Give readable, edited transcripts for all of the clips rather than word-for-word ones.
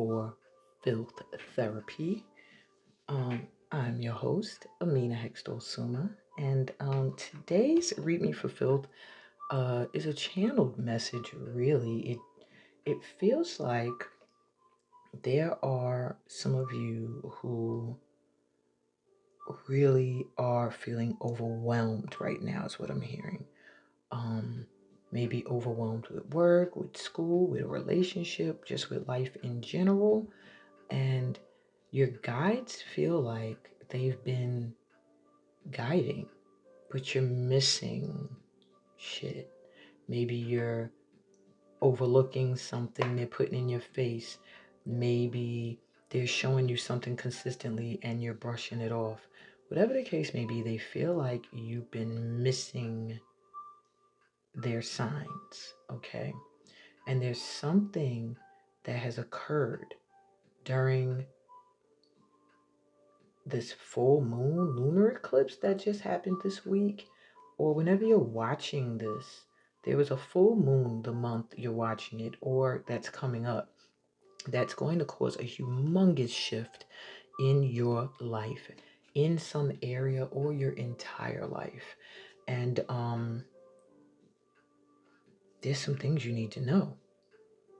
for Filth Therapy. I'm your host, Amina Hextol Suma, and today's Read Me for Filth is a channeled message. Really, it feels like there are some of you who really are feeling overwhelmed right now. Is what I'm hearing. Um, Maybe overwhelmed with work, with school, with a relationship, just with life in general. And your guides feel like they've been guiding, but you're missing shit. Maybe you're overlooking something they're putting in your face. Maybe they're showing you something consistently and you're brushing it off. Whatever the case may be, they feel like you've been missing their signs, okay? And there's something that has occurred during this full moon lunar eclipse that just happened this week, or whenever you're watching this, there was a full moon the month you're watching it, or that's coming up, that's going to cause a humongous shift in your life, in some area, or your entire life. And there's some things you need to know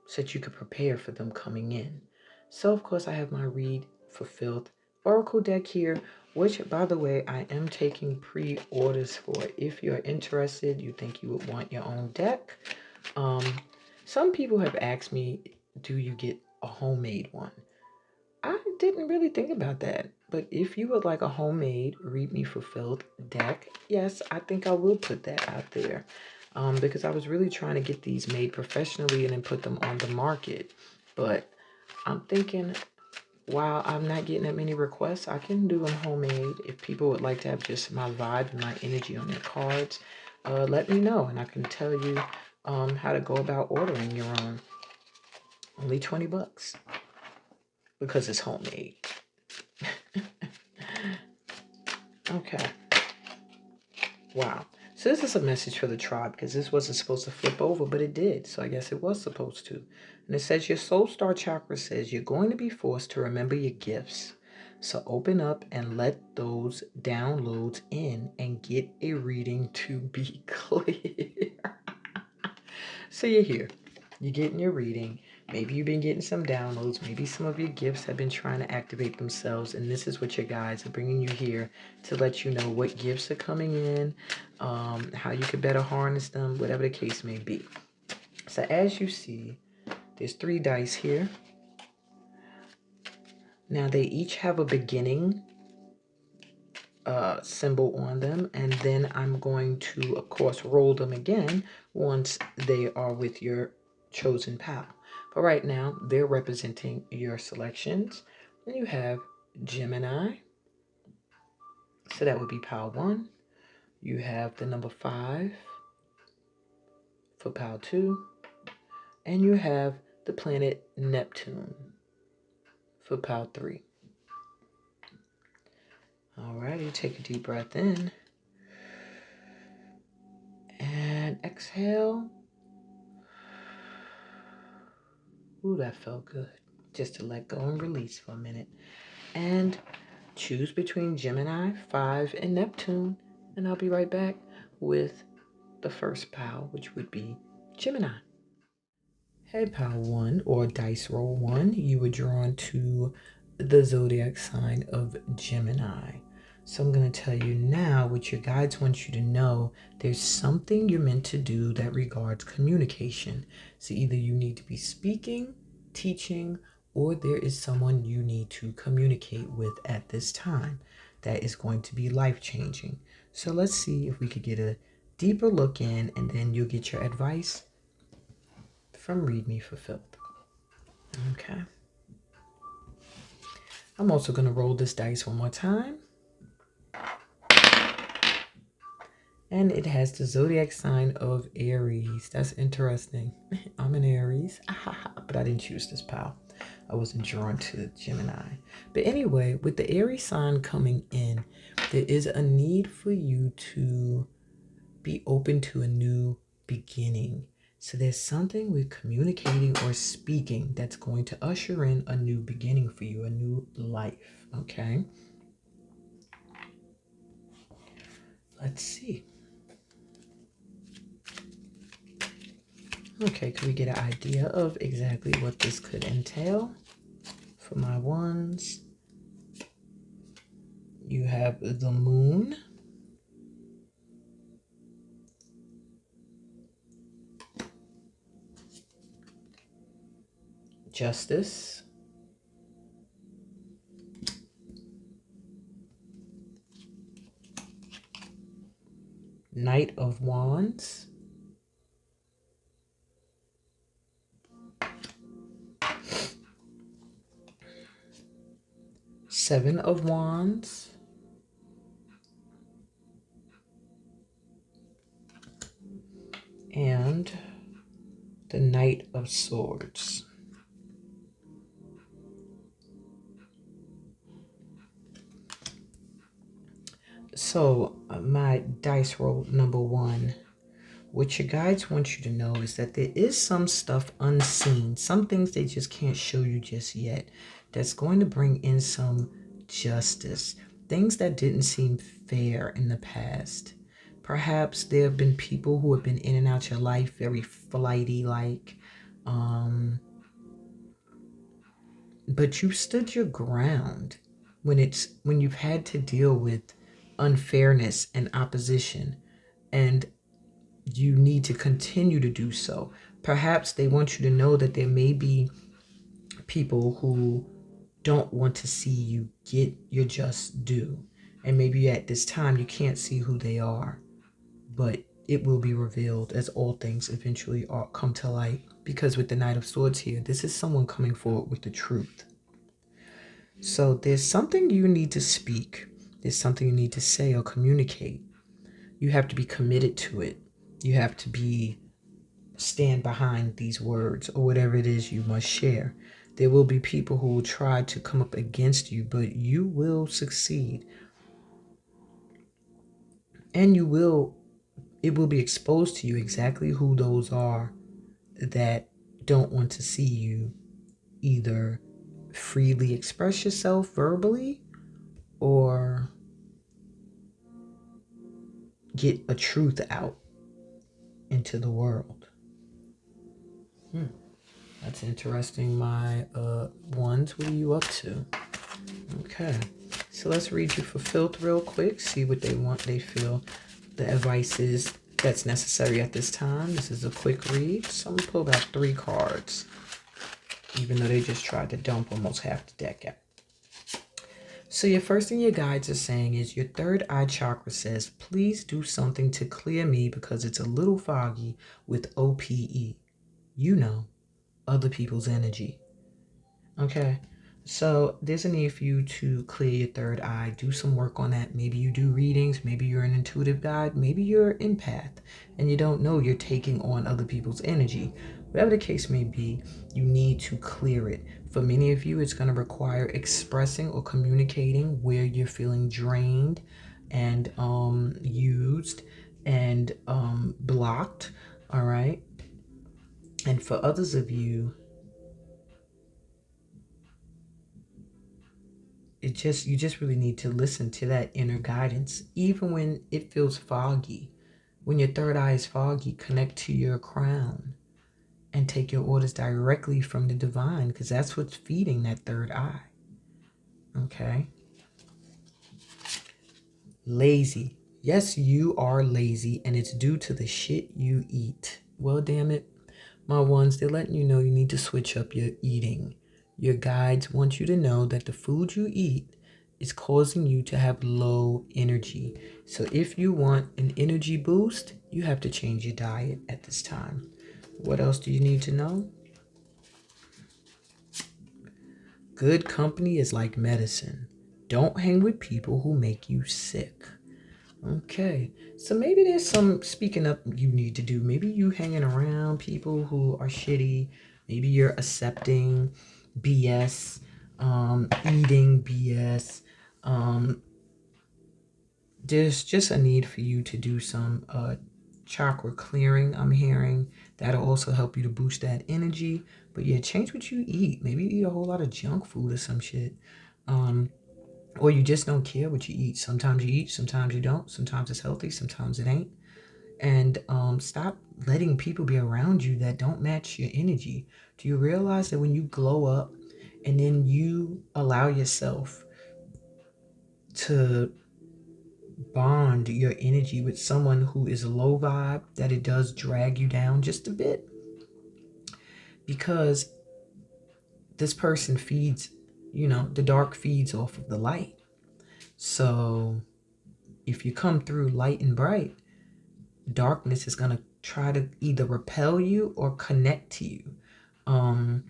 so that you could prepare for them coming in. So, of course, I have my Read for Filth Oracle deck here, which, by the way, I am taking pre-orders for. If you're interested, you think you would want your own deck. Some people have asked me, do you get a homemade one? I didn't really think about that. But if you would like a homemade Read Me for Filth deck, yes, I think I will put that out there. Because I was really trying to get these made professionally and then put them on the market. But I'm thinking, while I'm not getting that many requests, I can do them homemade. If people would like to have just my vibe and my energy on their cards, let me know and I can tell you how to go about ordering your own. Only $20 because it's homemade. Okay. Wow. So this is a message for the tribe because this wasn't supposed to flip over, but it did. So I guess it was supposed to. And it says your soul star chakra says you're going to be forced to remember your gifts. So open up and let those downloads in and get a reading to be clear. So you're here. You're getting your reading. Maybe you've been getting some downloads. Maybe some of your gifts have been trying to activate themselves. And this is what your guides are bringing you here to let you know what gifts are coming in, how you could better harness them, whatever the case may be. So as you see, there's 3 dice here. Now they each have a beginning symbol on them. And then I'm going to, of course, roll them again once they are with your chosen pal. But right now, they're representing your selections. And you have Gemini. So that would be pal 1. You have the number 5 for pal 2. And you have the planet Neptune for pal 3. Alrighty, take a deep breath in. And exhale. Ooh, that felt good. Just to let go and release for a minute. And choose between Gemini, 5, and Neptune. And I'll be right back with the first pal, which would be Gemini. Hey, pal 1, or dice roll 1, you were drawn to the zodiac sign of Gemini. So I'm going to tell you now what your guides want you to know. There's something you're meant to do that regards communication. So either you need to be speaking, teaching, or there is someone you need to communicate with at this time that is going to be life-changing. So let's see if we could get a deeper look in, and then you'll get your advice from Read Me for Filth. Okay. I'm also going to roll this dice one more time. And it has the zodiac sign of Aries. That's interesting. I'm an Aries, but I didn't choose this pal. I wasn't drawn to Gemini. But anyway, with the Aries sign coming in, there is a need for you to be open to a new beginning. So there's something with communicating or speaking that's going to usher in a new beginning for you, a new life, okay? Let's see. Okay, can we get an idea of exactly what this could entail? For my ones, you have the moon, justice, Knight of Wands, Seven of Wands, and the Knight of Swords. So my dice roll number one, what your guides want you to know is that there is some stuff unseen, some things they just can't show you just yet, that's going to bring in some justice, things that didn't seem fair in the past. Perhaps there have been people who have been in and out your life very flighty like, but you stood your ground when you've had to deal with unfairness and opposition, and you need to continue to do so. Perhaps they want you to know that there may be people who don't want to see you get your just due. And maybe at this time you can't see who they are, but it will be revealed as all things eventually come to light. Because with the Knight of Swords here, this is someone coming forward with the truth. So there's something you need to speak. There's something you need to say or communicate. You have to be committed to it. You have to stand behind these words or whatever it is you must share. There will be people who will try to come up against you, but you will succeed. And it will be exposed to you exactly who those are that don't want to see you either freely express yourself verbally or get a truth out into the world. That's interesting. My ones, what are you up to? Okay, so let's read you for Filth real quick, see what they want, they feel the advice is that's necessary at this time. This is a quick read, so I'm gonna pull about 3 cards, even though they just tried to dump almost half the deck out. So your first thing your guides are saying is your third eye chakra says, please do something to clear me because it's a little foggy with OPE. You know, other people's energy. Okay, so there's a need for you to clear your third eye, do some work on that. Maybe you do readings, maybe you're an intuitive guide, maybe you're an empath and you don't know you're taking on other people's energy. Whatever the case may be, you need to clear it. For many of you, it's going to require expressing or communicating where you're feeling drained and used and blocked. All right. And for others of you, you just really need to listen to that inner guidance, even when it feels foggy. When your third eye is foggy, connect to your crown and take your orders directly from the divine, because that's what's feeding that third eye. Okay. Lazy. Yes, you are lazy, and it's due to the shit you eat. Well, damn it, my ones, they're letting you know you need to switch up your eating. Your guides want you to know that the food you eat is causing you to have low energy. So if you want an energy boost, you have to change your diet at this time. What else do you need to know? Good company is like medicine. Don't hang with people who make you sick. Okay, so maybe there's some speaking up you need to do. Maybe you hanging around people who are shitty. Maybe you're accepting BS, eating BS. There's just a need for you to do some chakra clearing. I'm hearing That'll also help you to boost that energy. But yeah, change what you eat. Maybe you eat a whole lot of junk food or some shit. Or you just don't care what you eat. Sometimes you eat, sometimes you don't. Sometimes it's healthy, sometimes it ain't. And stop letting people be around you that don't match your energy. Do you realize that when you glow up and then you allow yourself to bond your energy with someone who is low vibe, that it does drag you down just a bit? Because this person feeds, the dark feeds off of the light. So if you come through light and bright, darkness is going to try to either repel you or connect to you.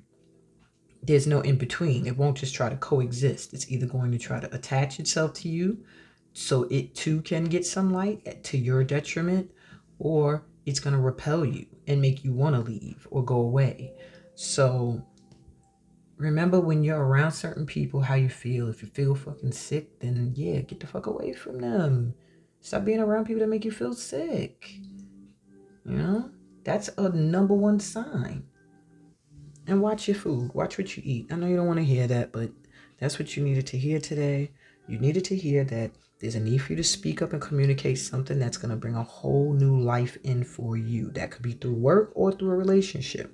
There's no in between. It won't just try to coexist. It's either going to try to attach itself to you so it too can get some light to your detriment, or it's going to repel you and make you want to leave or go away. So remember, when you're around certain people, how you feel. If you feel fucking sick, then yeah, get the fuck away from them. Stop being around people that make you feel sick. That's a number one sign. And watch your food. Watch what you eat. I know you don't want to hear that, but that's what you needed to hear today. You needed to hear that there's a need for you to speak up and communicate something that's going to bring a whole new life in for you. That could be through work or through a relationship.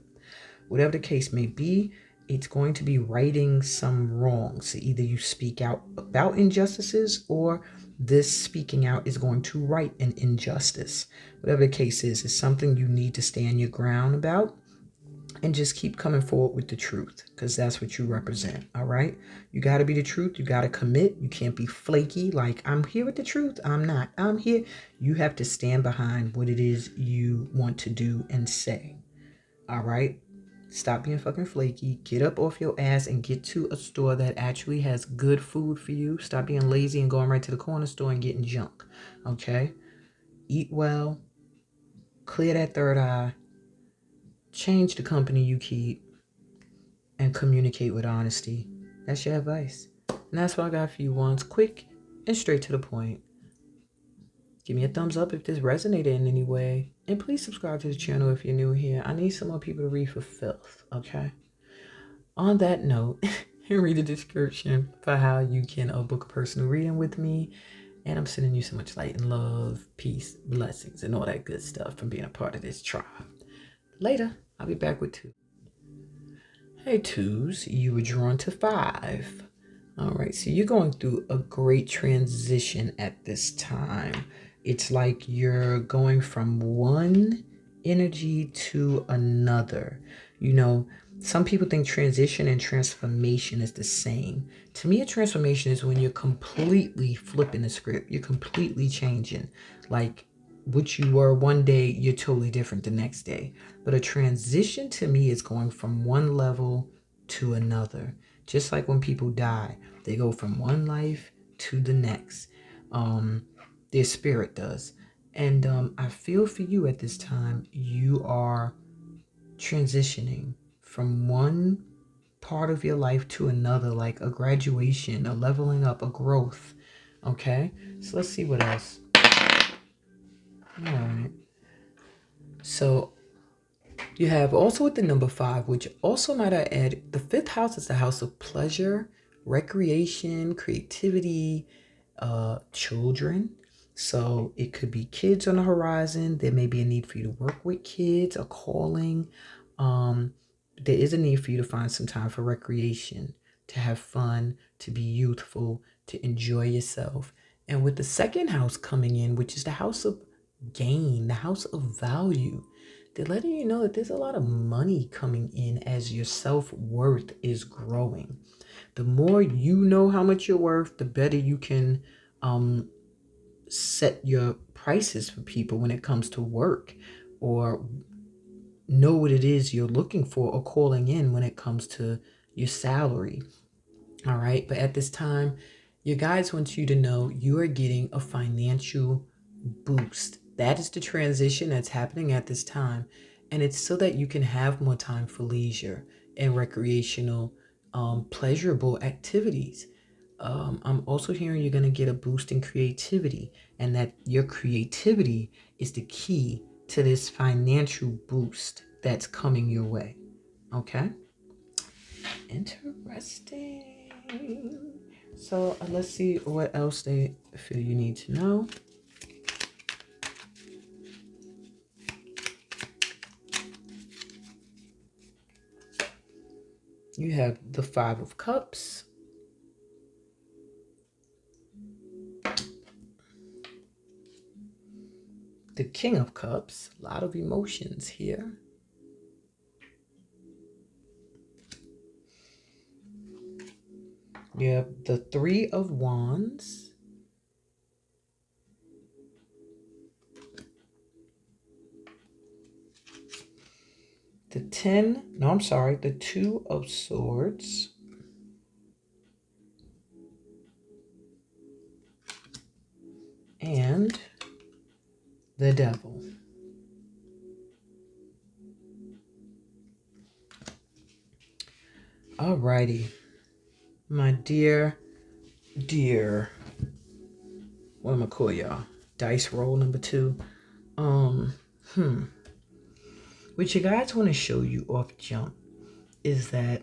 Whatever the case may be, it's going to be righting some wrongs. So either you speak out about injustices, or this speaking out is going to right an injustice. Whatever the case is, it's something you need to stand your ground about. And just keep coming forward with the truth, because that's what you represent. All right, you got to be the truth. You got to commit. You can't be flaky like, I'm here with the truth. I'm not. I'm here. You have to stand behind what it is you want to do and say. All right, stop being fucking flaky. Get up off your ass and get to a store that actually has good food for you. Stop being lazy and going right to the corner store and getting junk. Okay, eat well, clear that third eye, change the company you keep, and communicate with honesty. That's your advice. And that's what I got for you once. Quick and straight to the point. Give me a thumbs up if this resonated in any way. And please subscribe to the channel if you're new here. I need some more people to read for Filth, okay? On that note, read the description for how you can book a personal reading with me. And I'm sending you so much light and love, peace, blessings, and all that good stuff from being a part of this tribe. Later, I'll be back with 2. Hey, 2s, you were drawn to 5. All right, so you're going through a great transition at this time. It's like you're going from one energy to another. Some people think transition and transformation is the same. To me, a transformation is when you're completely flipping the script. You're completely changing. Like, what you were one day, you're totally different the next day. But a transition to me is going from one level to another. Just like when people die, they go from one life to the next. Their spirit does. And I feel for you at this time, you are transitioning from one part of your life to another, like a graduation, a leveling up, a growth. Okay, so let's see what else. All right. So you have also with the number 5, which also might I add, the 5th house is the house of pleasure, recreation, creativity, children. So it could be kids on the horizon. There may be a need for you to work with kids, a calling. There is a need for you to find some time for recreation, to have fun, to be youthful, to enjoy yourself. And with the 2nd house coming in, which is the house of gain, the house of value, they're letting you know that there's a lot of money coming in as your self-worth is growing. The more you know how much you're worth, the better you can set your prices for people when it comes to work, or know what it is you're looking for or calling in when it comes to your salary. All right. But at this time, your guides want you to know you are getting a financial boost. That is the transition that's happening at this time. And it's so that you can have more time for leisure and recreational, pleasurable activities. I'm also hearing you're going to get a boost in creativity, and that your creativity is the key to this financial boost that's coming your way. Okay? Interesting. So let's see what else they feel you need to know. You have the Five of Cups, the King of Cups, a lot of emotions here. You have the Three of Wands, the Two of Swords, and the Devil. Alrighty, my dear, what am I call y'all? Dice roll number 2. What you guys want to show you off jump is that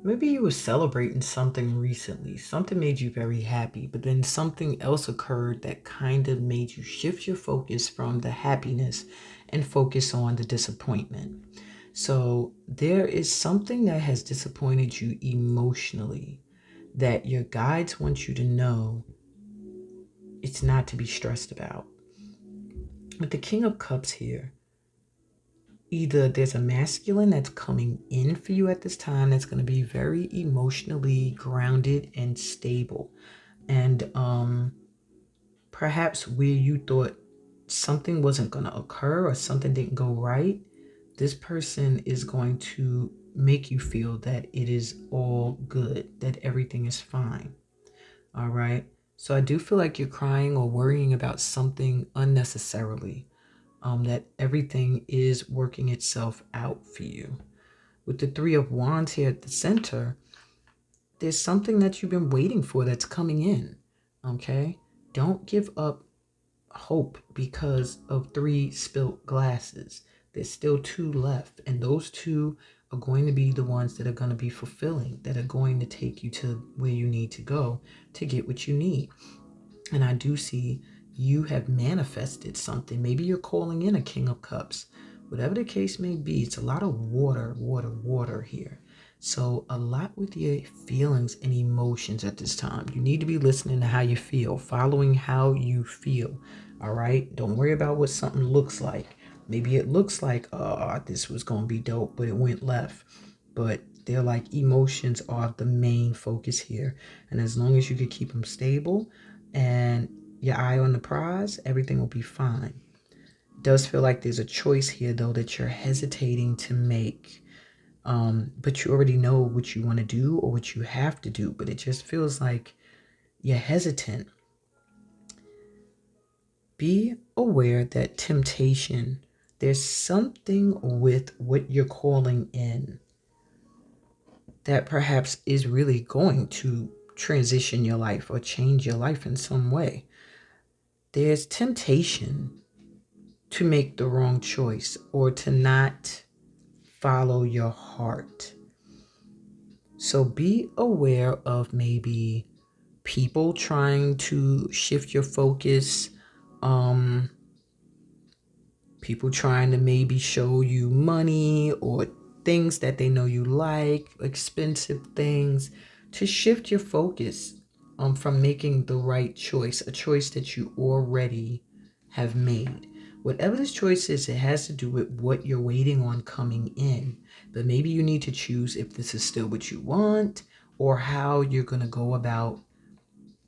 maybe you were celebrating something recently. Something made you very happy, but then something else occurred that kind of made you shift your focus from the happiness and focus on the disappointment. So there is something that has disappointed you emotionally that your guides want you to know it's not to be stressed about. With the King of Cups here, either there's a masculine that's coming in for you at this time that's going to be very emotionally grounded and stable. And perhaps where you thought something wasn't going to occur or something didn't go right, this person is going to make you feel that it is all good, that everything is fine. All right. So I do feel like you're crying or worrying about something unnecessarily. That everything is working itself out for you. With the Three of Wands here at the center, there's something that you've been waiting for that's coming in. Okay? Don't give up hope because of 3 spilt glasses. There's still 2 left, and those 2 are going to be the ones that are going to be fulfilling, that are going to take you to where you need to go to get what you need. And I do see you have manifested something. Maybe you're calling in a King of Cups. Whatever the case may be, it's a lot of water here. So a lot with your feelings and emotions at this time. You need to be listening to how you feel, following how you feel. All right? Don't worry about what something looks like. Maybe it looks like, this was going to be dope, but it went left. But they're like emotions are the main focus here. And as long as you can keep them stable and your eye on the prize, everything will be fine. It does feel like there's a choice here, though, that you're hesitating to make. But you already know what you want to do or what you have to do. But it just feels like you're hesitant. Be aware that temptation, there's something with what you're calling in that perhaps is really going to transition your life or change your life in some way. There's temptation to make the wrong choice or to not follow your heart. So be aware of maybe people trying to shift your focus, people trying to maybe show you money or things that they know you like, expensive things, to shift your focus from making the right choice, a choice that you already have made. Whatever this choice is, it has to do with what you're waiting on coming in. But maybe you need to choose if this is still what you want or how you're going to go about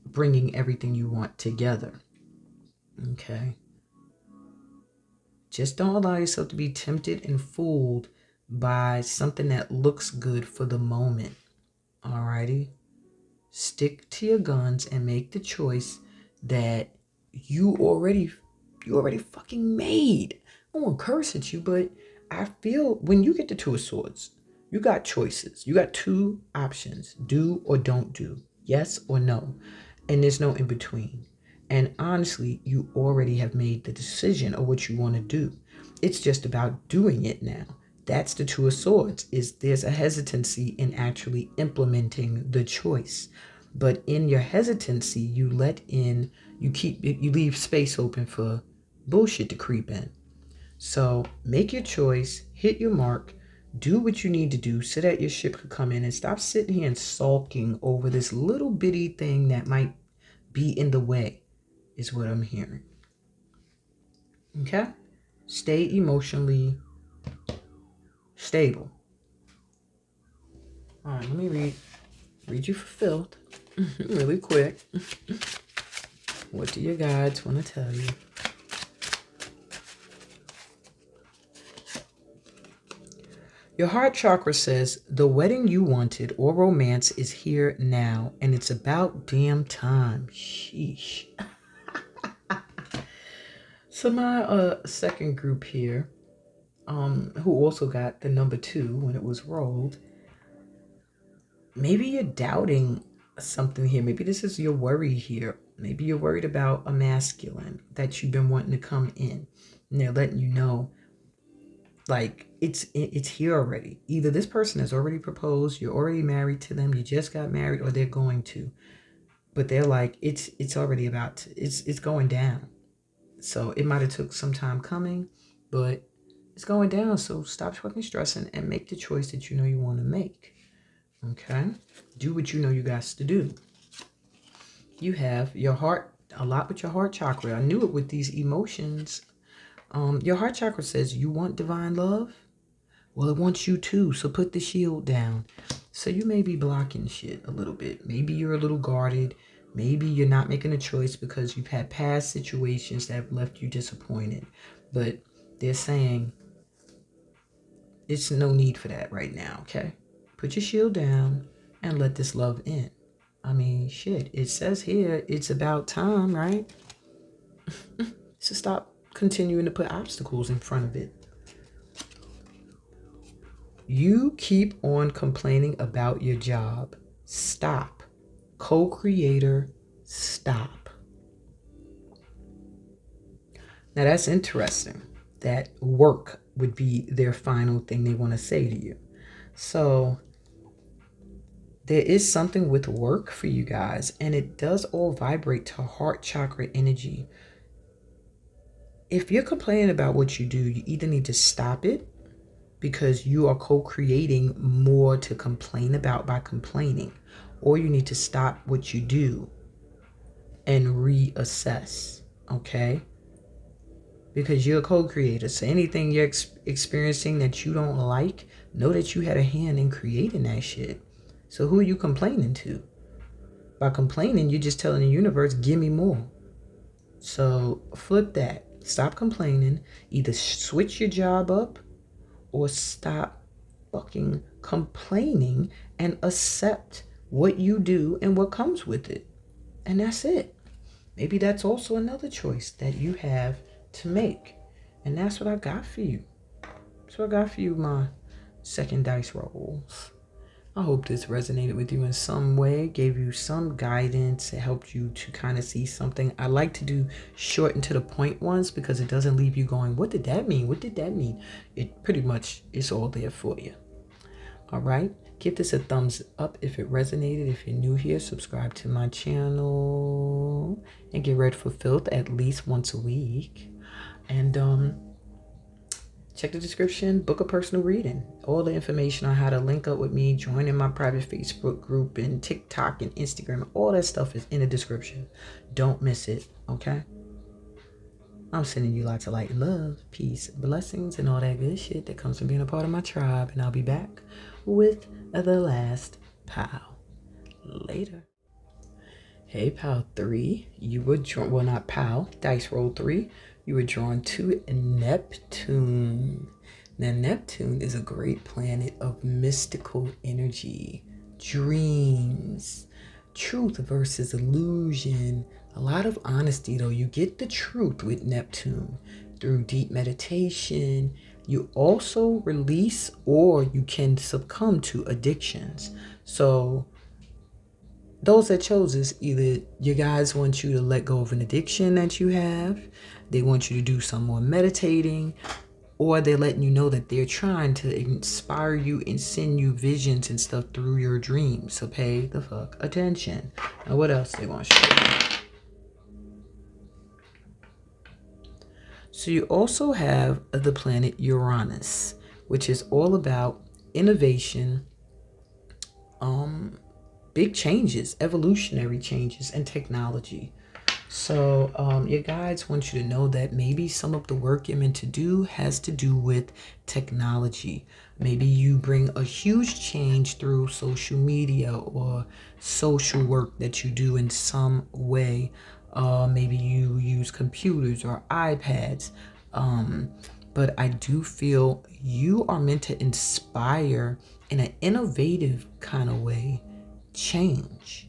bringing everything you want together. Okay? Just don't allow yourself to be tempted and fooled by something that looks good for the moment. Alrighty? Stick to your guns and make the choice that you already fucking made. I won't curse at you, but I feel when you get the Two of Swords, you got choices. You got 2 options. Do or don't do. Yes or no. And there's no in between. And honestly, you already have made the decision of what you want to do. It's just about doing it now. That's the Two of Swords, is there's a hesitancy in actually implementing the choice. But in your hesitancy, you leave space open for bullshit to creep in. So make your choice, hit your mark, do what you need to do so that your ship could come in, and stop sitting here and sulking over this little bitty thing that might be in the way, is what I'm hearing. Okay? Stay emotionally stable. All right, let me read you for Filth really quick. What do your guides want to tell you? Your heart chakra says the wedding you wanted or romance is here now, and it's about damn time. Sheesh. So my second group here, who also got the number 2 when it was rolled, maybe you're doubting something here. Maybe this is your worry here. Maybe you're worried about a masculine that you've been wanting to come in, and they're letting you know, like, it's here already. Either this person has already proposed, you're already married to them, you just got married, or they're going to. But they're like, it's already about to, it's going down. So it might have took some time coming, but it's going down. So stop fucking stressing and make the choice that you know you want to make. Okay? Do what you know you got to do. You have your heart, a lot with your heart chakra. I knew it with these emotions. Your heart chakra says you want divine love. Well, it wants you too, so put the shield down. So you may be blocking shit a little bit. Maybe you're a little guarded. Maybe you're not making a choice because you've had past situations that have left you disappointed. But they're saying it's no need for that right now, okay? Put your shield down and let this love in. I mean, shit, it says here it's about time, right? So stop continuing to put obstacles in front of it. You keep on complaining about your job. Stop. Co-creator, stop. Now that's interesting. That work would be their final thing they want to say to you. So there is something with work for you guys, and it does all vibrate to heart chakra energy. If you're complaining about what you do, you either need to stop it, because you are co-creating more to complain about by complaining, or you need to stop what you do and reassess, okay? Because you're a co-creator, so anything you're experiencing that you don't like, know that you had a hand in creating that shit. So who are you complaining to? By complaining, you're just telling the universe, give me more. So flip that. Stop complaining. Either switch your job up or stop fucking complaining and accept what you do and what comes with it. And that's it. Maybe that's also another choice that you have to make. And that's what I got for you. So I got for you my second dice rolls. I hope this resonated with you in some way, gave you some guidance, it helped you to kind of see something. I like to do short and to the point ones because it doesn't leave you going, what did that mean? What did that mean? It pretty much is all there for you. All right. Give this a thumbs up if it resonated. If you're new here, subscribe to my channel and get ready for Filth at least once a week. And check the description, book a personal reading. All the information on how to link up with me, join in my private Facebook group and TikTok and Instagram, all that stuff is in the description. Don't miss it, okay? I'm sending you lots of light and love, peace, blessings, and all that good shit that comes from being a part of my tribe. And I'll be back with the last pal. Later. Hey, pal 3. You were drawn, well, not pal, dice roll 3. You were drawn to Neptune. Now, Neptune is a great planet of mystical energy, dreams, truth versus illusion. A lot of honesty, though. You get the truth with Neptune through deep meditation. You also release, or you can succumb to addictions. So those that chose this, either your guides want you to let go of an addiction that you have, they want you to do some more meditating, or they're letting you know that they're trying to inspire you and send you visions and stuff through your dreams. So pay the fuck attention. Now, what else they want you to do? So you also have the planet Uranus, which is all about innovation, big changes, evolutionary changes, and technology. So your guides want you to know that maybe some of the work you're meant to do has to do with technology. Maybe you bring a huge change through social media or social work that you do in some way. Maybe you use computers or iPads. But I do feel you are meant to inspire in an innovative kind of way change,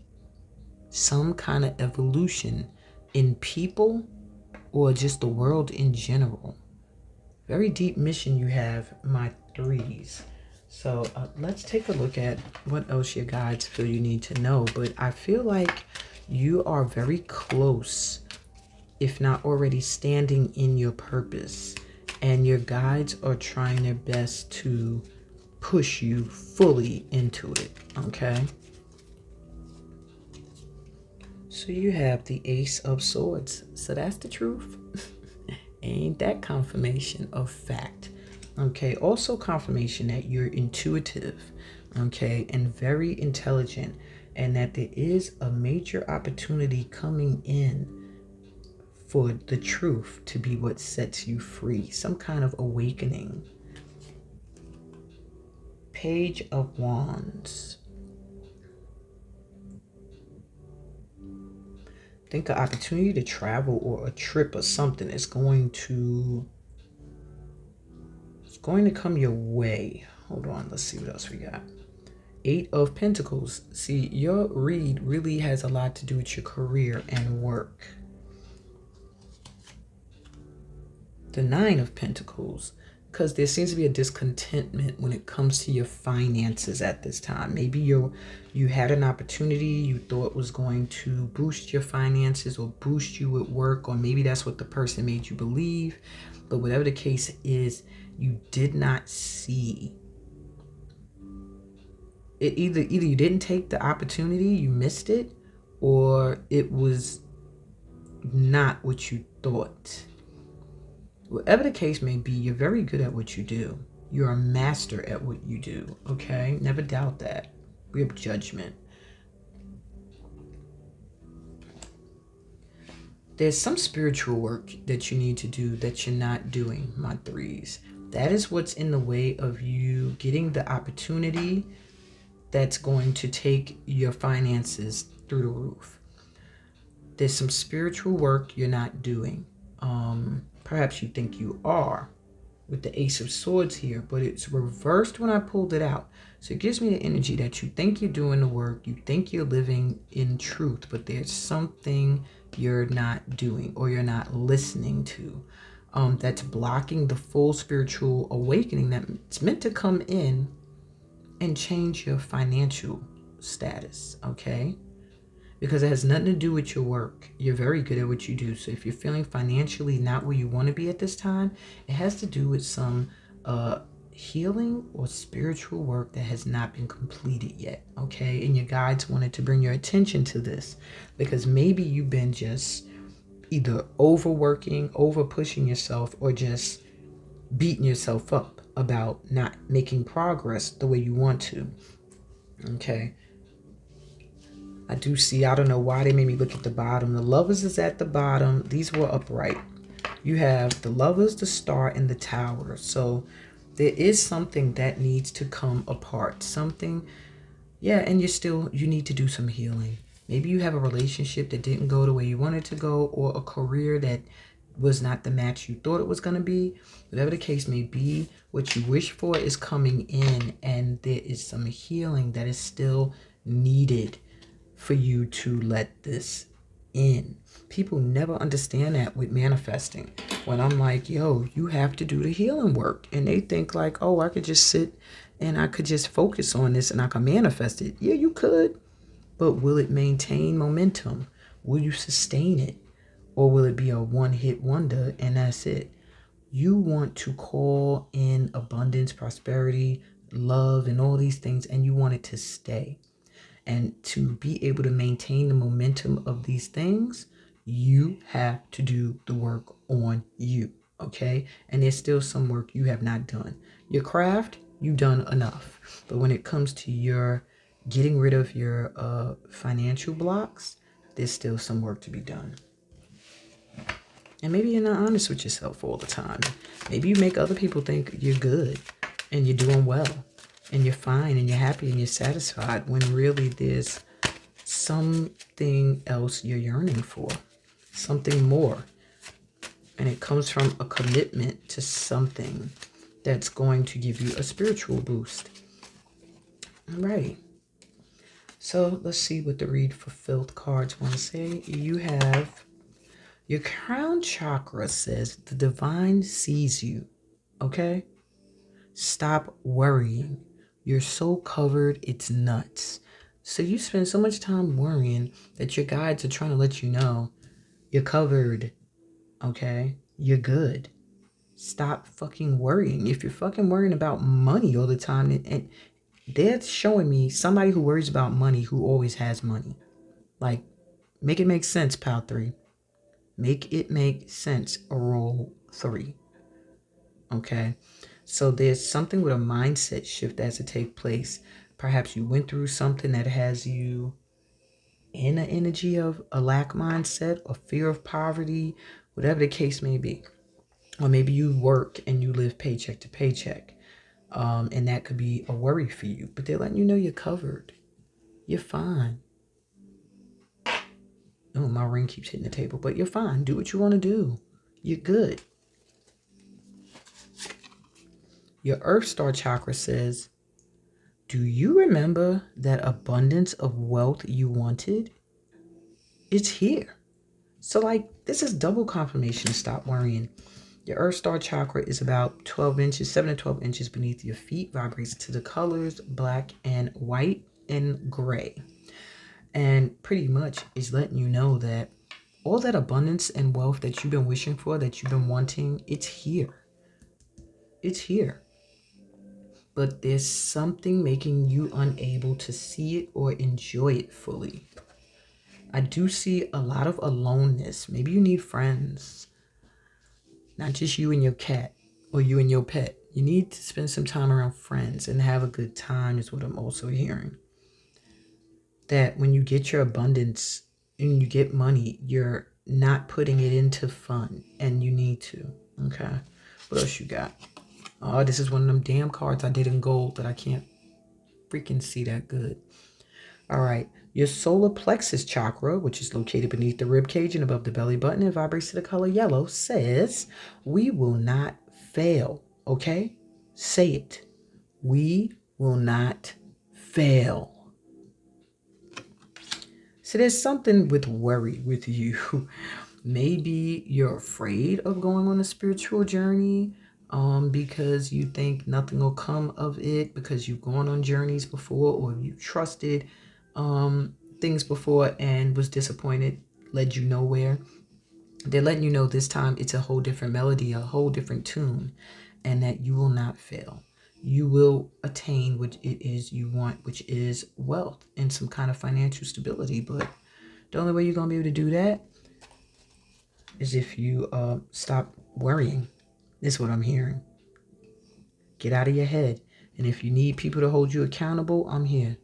some kind of evolution in people or just the world in general. Very deep mission you have, my threes. So let's take a look at what else your guides feel you need to know. But I feel like you are very close, if not already standing in your purpose. And your guides are trying their best to push you fully into it, okay? So you have the Ace of Swords. So that's the truth. Ain't that confirmation of fact? Okay, also confirmation that you're intuitive, okay, and very intelligent, and that there is a major opportunity coming in for the truth to be what sets you free. Some kind of awakening. Page of Wands. Think an opportunity to travel or a trip or something is going to come your way. Hold on, let's see what else we got. Eight of Pentacles. See, your read really has a lot to do with your career and work. The Nine of Pentacles, because there seems to be a discontentment when it comes to your finances at this time. Maybe you had an opportunity you thought was going to boost your finances or boost you at work, or maybe that's what the person made you believe. But whatever the case is, you did not see it. Either you didn't take the opportunity, you missed it, or it was not what you thought. Whatever the case may be, you're very good at what you do. You're a master at what you do, okay? Never doubt that. We have judgment. There's some spiritual work that you need to do that you're not doing, my threes. That is what's in the way of you getting the opportunity that's going to take your finances through the roof. There's some spiritual work you're not doing. Perhaps you think you are with the Ace of Swords here, but it's reversed when I pulled it out. So it gives me the energy that you think you're doing the work, you think you're living in truth, but there's something you're not doing or you're not listening to that's blocking the full spiritual awakening that's meant to come in and change your financial status, okay? Because it has nothing to do with your work. You're very good at what you do. So if you're feeling financially not where you want to be at this time, it has to do with some healing or spiritual work that has not been completed yet, okay? And your guides wanted to bring your attention to this because maybe you've been just either overworking, over pushing yourself, or just beating yourself up about not making progress the way you want to, okay? I do see, I don't know why they made me look at the bottom. The Lovers is at the bottom. These were upright. You have the Lovers, the Star, and the Tower. So there is something that needs to come apart. Something, yeah, and you need to do some healing. Maybe you have a relationship that didn't go the way you wanted to go, or a career that was not the match you thought it was going to be. Whatever the case may be, what you wish for is coming in, and there is some healing that is still needed for you to let this in. People never understand that with manifesting. When I'm like, yo, you have to do the healing work. And they think like, I could just sit and I could just focus on this and I can manifest it. Yeah, you could. But will it maintain momentum? Will you sustain it? Or will it be a one-hit wonder and that's it? You want to call in abundance, prosperity, love, and all these things, and you want it to stay. And to be able to maintain the momentum of these things, you have to do the work on you. Okay? And there's still some work you have not done. Your craft, you've done enough. But when it comes to your getting rid of your financial blocks, there's still some work to be done. And maybe you're not honest with yourself all the time. Maybe you make other people think you're good and you're doing well and you're fine and you're happy and you're satisfied when really there's something else you're yearning for, something more. And it comes from a commitment to something that's going to give you a spiritual boost. All right. So let's see what the read for Filth cards want to say. You have your crown chakra says the divine sees you. Okay? Stop worrying. You're so covered, it's nuts. So you spend so much time worrying that your guides are trying to let you know you're covered. Okay? You're good. Stop fucking worrying. If you're fucking worrying about money all the time, and they're showing me somebody who worries about money who always has money. Like, make it make sense, pal 3. Make it make sense, roll 3. Okay? So there's something with a mindset shift that has to take place. Perhaps you went through something that has you in an energy of a lack mindset or fear of poverty, whatever the case may be. Or maybe you work and you live paycheck to paycheck. And that could be a worry for you. But they're letting you know you're covered. You're fine. Oh, my ring keeps hitting the table. But you're fine. Do what you want to do. You're good. Your Earth Star chakra says, do you remember that abundance of wealth you wanted? It's here. So, like, this is double confirmation to stop worrying. Your Earth Star chakra is about 12 inches, 7 to 12 inches beneath your feet, vibrates to the colors black and white and gray. And pretty much is letting you know that all that abundance and wealth that you've been wishing for, that you've been wanting, it's here. It's here. But there's something making you unable to see it or enjoy it fully. I do see a lot of aloneness. Maybe you need friends. Not just you and your cat or you and your pet. You need to spend some time around friends and have a good time is what I'm also hearing. That when you get your abundance and you get money, you're not putting it into fun and you need to. Okay. What else you got? Oh, this is one of them damn cards I did in gold that I can't freaking see that good. All right. Your solar plexus chakra, which is located beneath the rib cage and above the belly button and vibrates to the color yellow, says, we will not fail. Okay? Say it. We will not fail. So there's something with worry with you. Maybe you're afraid of going on a spiritual journey because you think nothing will come of it because you've gone on journeys before or you trusted things before and was disappointed, led you nowhere. They're letting you know this time it's a whole different melody, a whole different tune, and that you will not fail. You will attain what it is you want, which is wealth and some kind of financial stability. But the only way you're going to be able to do that is if you stop worrying. That's what I'm hearing. Get out of your head. And if you need people to hold you accountable, I'm here.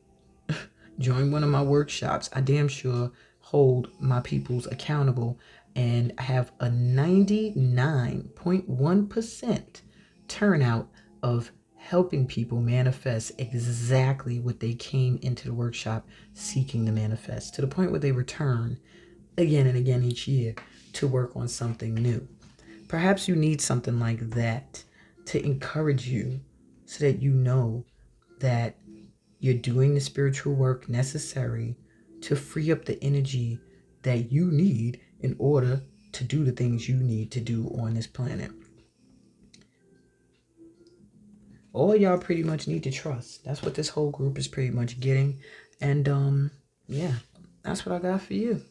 Join one of my workshops. I damn sure hold my peoples accountable and have a 99.1% turnout of helping people manifest exactly what they came into the workshop seeking to manifest, to the point where they return again and again each year to work on something new. Perhaps you need something like that to encourage you so that you know that you're doing the spiritual work necessary to free up the energy that you need in order to do the things you need to do on this planet. All y'all pretty much need to trust. That's what this whole group is pretty much getting. And yeah, that's what I got for you.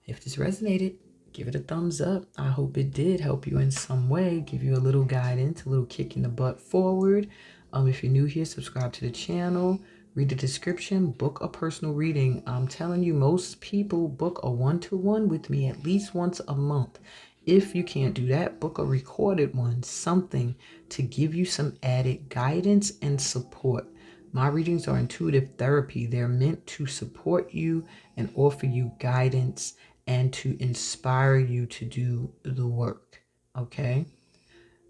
If this resonated, give it a thumbs up. I hope it did help you in some way, give you a little guidance, a little kick in the butt forward. If you're new here, subscribe to the channel, read the description, book a personal reading. I'm telling you, most people book a one-to-one with me at least once a month. If you can't do that, book a recorded one, something to give you some added guidance and support. My readings are intuitive therapy. They're meant to support you and offer you guidance and to inspire you to do the work. Okay?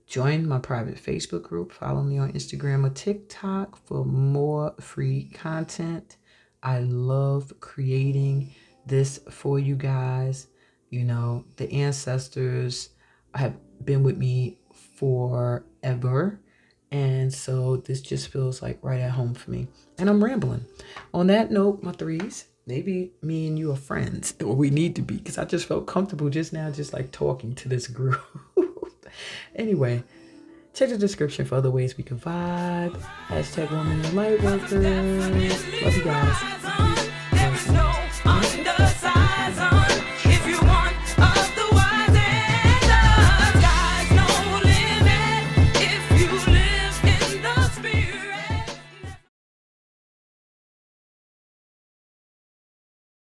Join my private Facebook group. Follow me on Instagram or TikTok for more free content. I love creating this for you guys. You know, the ancestors have been with me forever. And so this just feels like right at home for me. And I'm rambling. On that note, my threes, maybe me and you are friends, or we need to be, because I just felt comfortable just now, just like talking to this group. Anyway, check the description for other ways we can vibe. Hashtag woman and light workers. Love you guys.